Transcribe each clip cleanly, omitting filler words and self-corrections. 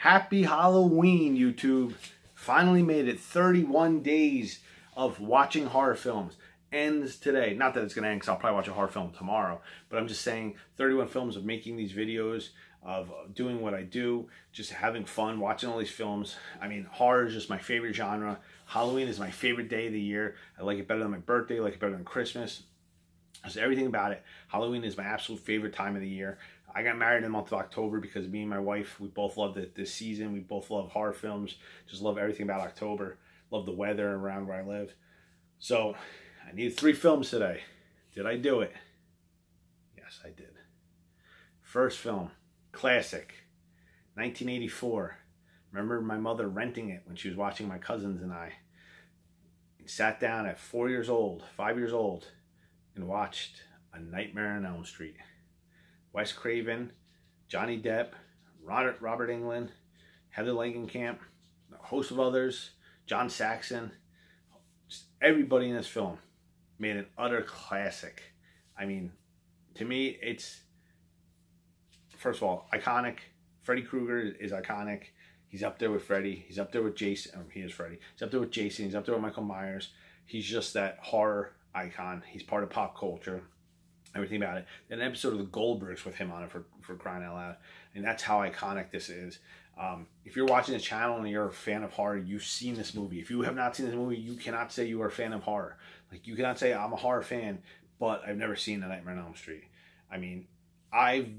Happy Halloween, YouTube. Finally made it. 31 days of watching horror films. Ends today. Not that it's going to end because I'll probably watch a horror film tomorrow. But I'm just saying 31 films of making these videos, of doing what I do, just having fun, watching all these films. I mean, horror is just my favorite genre. Halloween is my favorite day of the year. I like it better than my birthday. I like it better than Christmas. Just everything about it. Halloween is my absolute favorite time of the year. I got married in the month of October because me and my wife, we both loved it this season. We both love horror films. Just love everything about October. Love the weather around where I live. So I needed 3 films today. Did I do it? Yes, I did. First film, classic, 1984. Remember my mother renting it when she was watching my cousins and I. Sat down at 4 years old, 5 years old, and watched A Nightmare on Elm Street. Wes Craven, Johnny Depp, Robert Englund, Heather Langenkamp, a host of others, John Saxon. Just everybody in this film made an utter classic. I mean, to me, it's, first of all, iconic. Freddy Krueger is iconic. He's up there with Freddy. He's up there with Jason. He is Freddy. He's up there with Jason. He's up there with Michael Myers. He's just that horror icon. He's part of pop culture. Everything about it. An episode of the Goldbergs with him on it for crying out loud. And that's how iconic this is. If you're watching the channel and you're a fan of horror, you've seen this movie. If you have not seen this movie, you cannot say you are a fan of horror. Like, you cannot say I'm a horror fan, but I've never seen A Nightmare on Elm Street. I mean, I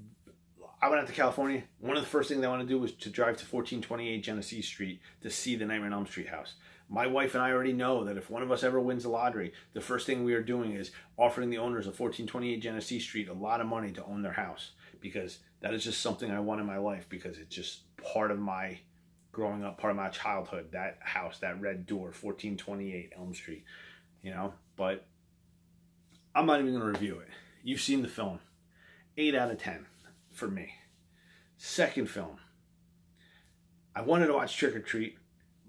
went out to California. One of the first things I want to do was to drive to 1428 Genesee Street to see the Nightmare on Elm Street house. My wife and I already know that if one of us ever wins the lottery, the first thing we are doing is offering the owners of 1428 Genesee Street a lot of money to own their house, because that is just something I want in my life, because it's just part of my growing up, part of my childhood, that house, that red door, 1428 Elm Street, you know. But I'm not even going to review it. You've seen the film. 8 out of 10 for me. Second film. I wanted to watch Trick or Treat.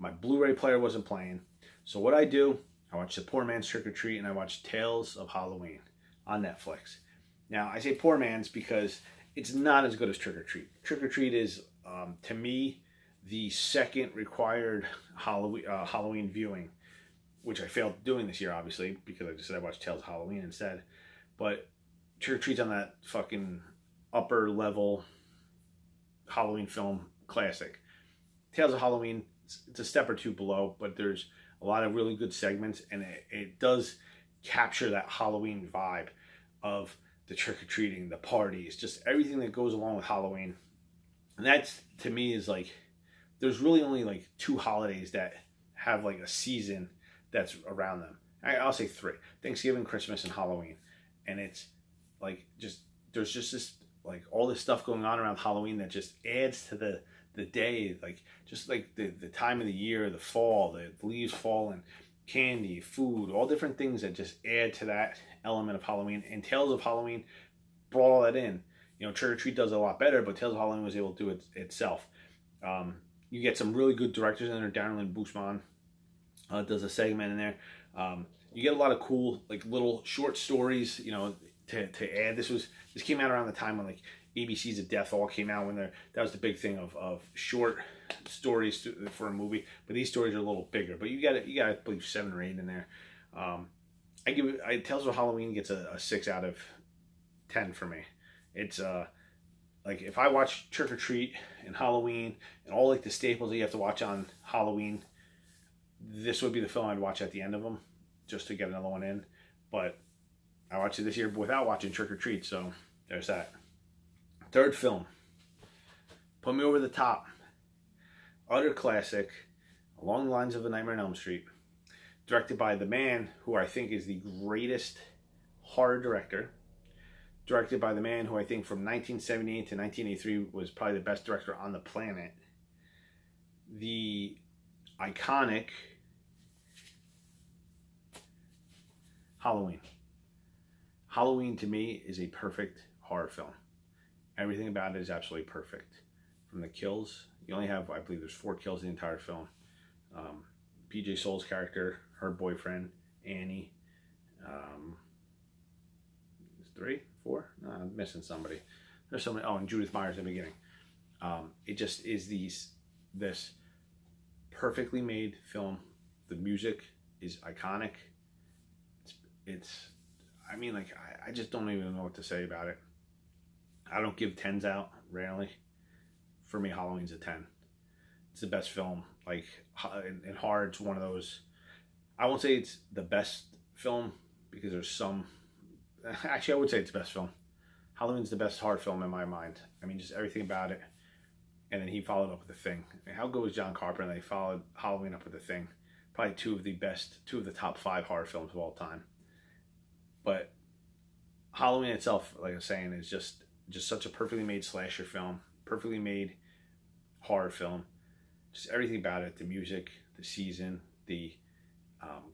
My Blu-ray player wasn't playing. So what I do, I watch The Poor Man's Trick or Treat and I watch Tales of Halloween on Netflix. Now, I say Poor Man's because it's not as good as Trick or Treat. Trick or Treat is, to me, the second required Halloween viewing, which I failed doing this year, obviously, because I just said I watched Tales of Halloween instead. But Trick or Treat's on that fucking upper level Halloween film classic. Tales of Halloween, it's a step or two below, but there's a lot of really good segments, and it does capture that Halloween vibe of the trick-or-treating, the parties, just everything that goes along with Halloween. And that's, to me, is like, there's really only like 2 holidays that have like a season that's around them. I'll say 3: Thanksgiving, Christmas, and Halloween. And it's like, just, there's just this, like, all this stuff going on around Halloween that just adds to the day, like, just like the time of the year, the fall, the leaves falling, candy, food, all different things that just add to that element of Halloween. And Tales of Halloween brought all that in. You know, Trick or Treat does it a lot better, but Tales of Halloween was able to do it itself. You get some really good directors in there. Darren Lynn Bousman does a segment in there. You get a lot of cool, like, little short stories, you know, to add. This came out around the time when, like, ABC's of Death all came out, when that was the big thing of short stories for a movie. But these stories are a little bigger. But you got I believe 7 or 8 in there. I give it. Tales of Halloween gets a 6 out of 10 for me. It's like, if I watch Trick or Treat and Halloween and all, like, the staples that you have to watch on Halloween, this would be the film I'd watch at the end of them, just to get another one in. But I watched it this year without watching Trick or Treat, so there's that. Third film, put me over the top. Utter classic, along the lines of A Nightmare on Elm Street. Directed by the man who I think is the greatest horror director. Directed by the man who I think from 1978 to 1983 was probably the best director on the planet. The iconic Halloween. Halloween, to me, is a perfect horror film. Everything about it is absolutely perfect. From the kills, you only have, I believe there's 4 kills in the entire film. PJ Soles' character, her boyfriend, Annie. 3, 4? No, I'm missing somebody. There's so many. Oh, and Judith Myers in the beginning. It just is these this perfectly made film. The music is iconic. It's I mean, like, I just don't even know what to say about it. I don't give 10s out, rarely. For me, Halloween's a 10. It's the best film. Like, in horror, it's one of those. I won't say it's the best film, because there's some. Actually, I would say it's the best film. Halloween's the best horror film in my mind. I mean, just everything about it. And then he followed up with The Thing. I mean, how good was John Carpenter? And they followed Halloween up with The Thing. Probably two of the top 5 horror films of all time. But Halloween itself, like I was saying, is just such a perfectly made slasher film, perfectly made horror film. Just everything about it, the music, the season, the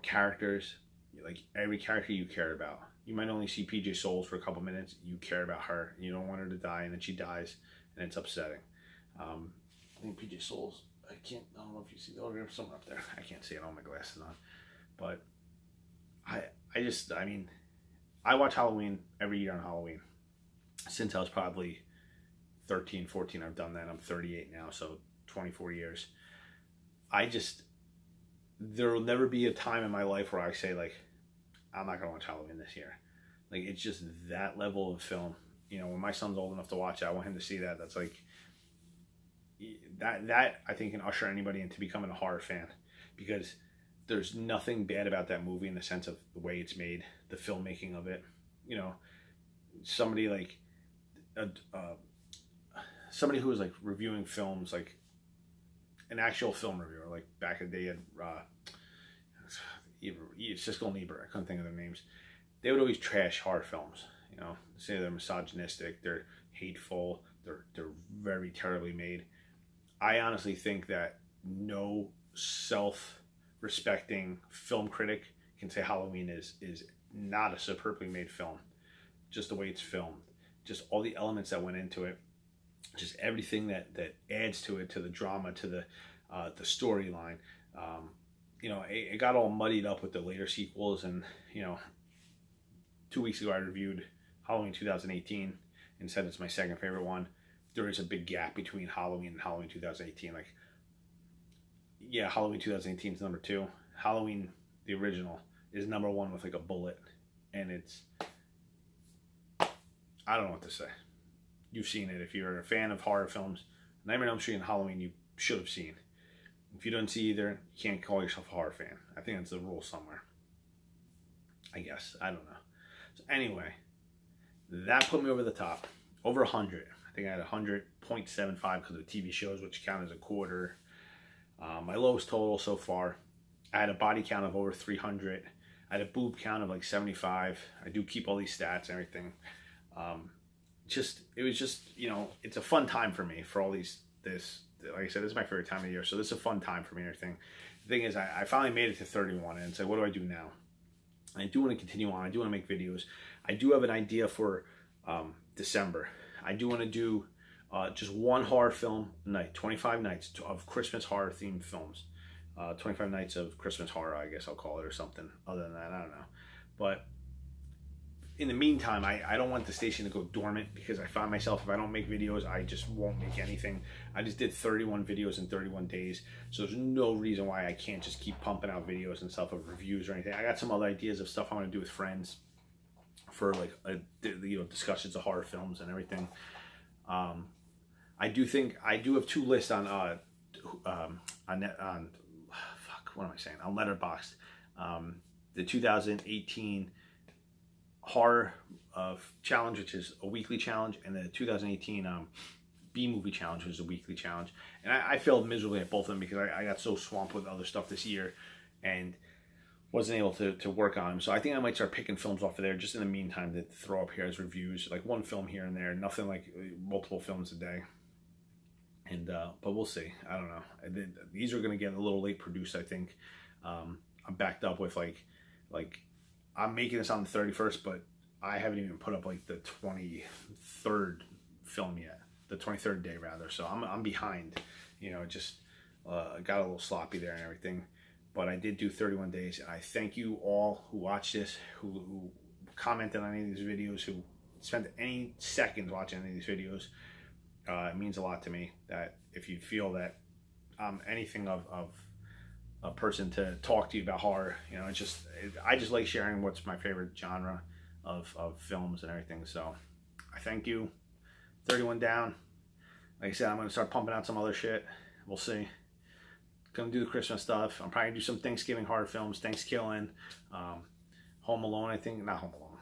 characters, like every character you care about. You might only see PJ Souls for a couple minutes. You care about her. You don't want her to die, and then she dies, and it's upsetting. I think PJ Souls, I don't know if you see the autograph somewhere up there. I can't see it, all my glasses on. But I mean, I watch Halloween every year on Halloween. Since I was probably 13, 14, I've done that. I'm 38 now, so 24 years. There will never be a time in my life where I say, like, I'm not going to watch Halloween this year. Like, it's just that level of film. You know, when my son's old enough to watch it, I want him to see that. That's like, that I think can usher anybody into becoming a horror fan, because there's nothing bad about that movie in the sense of the way it's made, the filmmaking of it. You know, somebody like somebody who was like reviewing films, like an actual film reviewer, like back in the day, Siskel and Ebert, I couldn't think of their names. They would always trash horror films. You know, say they're misogynistic, they're hateful, they're very terribly made. I honestly think that no self-respecting film critic can say Halloween is not a superbly made film. Just the way it's filmed, just all the elements that went into it, just everything that adds to it, to the drama, to the storyline. You know, it got all muddied up with the later sequels, and you know, 2 weeks ago I reviewed Halloween 2018 and said it's my second favorite one. There is a big gap between Halloween and Halloween 2018. Like, yeah, Halloween 2018 is number 2. Halloween, the original, is number 1 with like a bullet, and it's, I don't know what to say. You've seen it. If you're a fan of horror films, Nightmare on Elm Street and Halloween you should have seen. If you don't see either, you can't call yourself a horror fan. I think that's the rule somewhere. I guess. I don't know. So anyway, that put me over the top. Over 100. I think I had 100.75 because of TV shows, which count as a quarter. My lowest total so far, I had a body count of over 300. I had a boob count of like 75. I do keep all these stats and everything. It was just, you know, it's a fun time for me for all like I said, this is my favorite time of the year, so this is a fun time for me and everything. The thing is, I finally made it to 31, and so what do I do now? And I do want to continue on. I do want to make videos. I do have an idea for December. I do want to do just one horror film a night, 25 nights of Christmas horror themed films. 25 nights of Christmas horror, I guess I'll call it, or something other than that. I don't know. But in the meantime, I don't want the station to go dormant, because I find myself, if I don't make videos, I just won't make anything. I just did 31 videos in 31 days, so there's no reason why I can't just keep pumping out videos and stuff of reviews or anything. I got some other ideas of stuff I want to do with friends for like you know, discussions of horror films and everything. I do have 2 lists on Letterboxd. The 2018 horror challenge, which is a weekly challenge, and the 2018 B-movie challenge, which is a weekly challenge. And I failed miserably at both of them because I got so swamped with other stuff this year and wasn't able to work on them. So I think I might start picking films off of there just in the meantime to throw up here as reviews, like one film here and there, nothing like multiple films a day. And but we'll see. I don't know. These are going to get a little late produced, I think. I'm backed up with like I'm making this on the 31st, but I haven't even put up like the 23rd film yet, the 23rd day rather. So I'm behind. You know, just got a little sloppy there and everything. But I did do 31 days, and I thank you all who watched this, who commented on any of these videos, who spent any seconds watching any of these videos. It means a lot to me that if you feel that anything of a person to talk to you about horror. You know, I just like sharing what's my favorite genre of films and everything. So I thank you. 31 down. Like I said, I'm going to start pumping out some other shit. We'll see. Gonna do the Christmas stuff. I'm probably gonna do some Thanksgiving horror films. Thanksgiving, Home Alone. I think not Home Alone.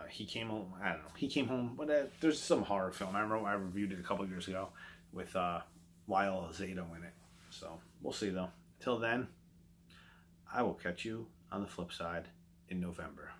He came home. I don't know. He came home. But there's some horror film. I remember I reviewed it a couple of years ago with Lyle Zato in it. So we'll see though. Till then, I will catch you on the flip side in November.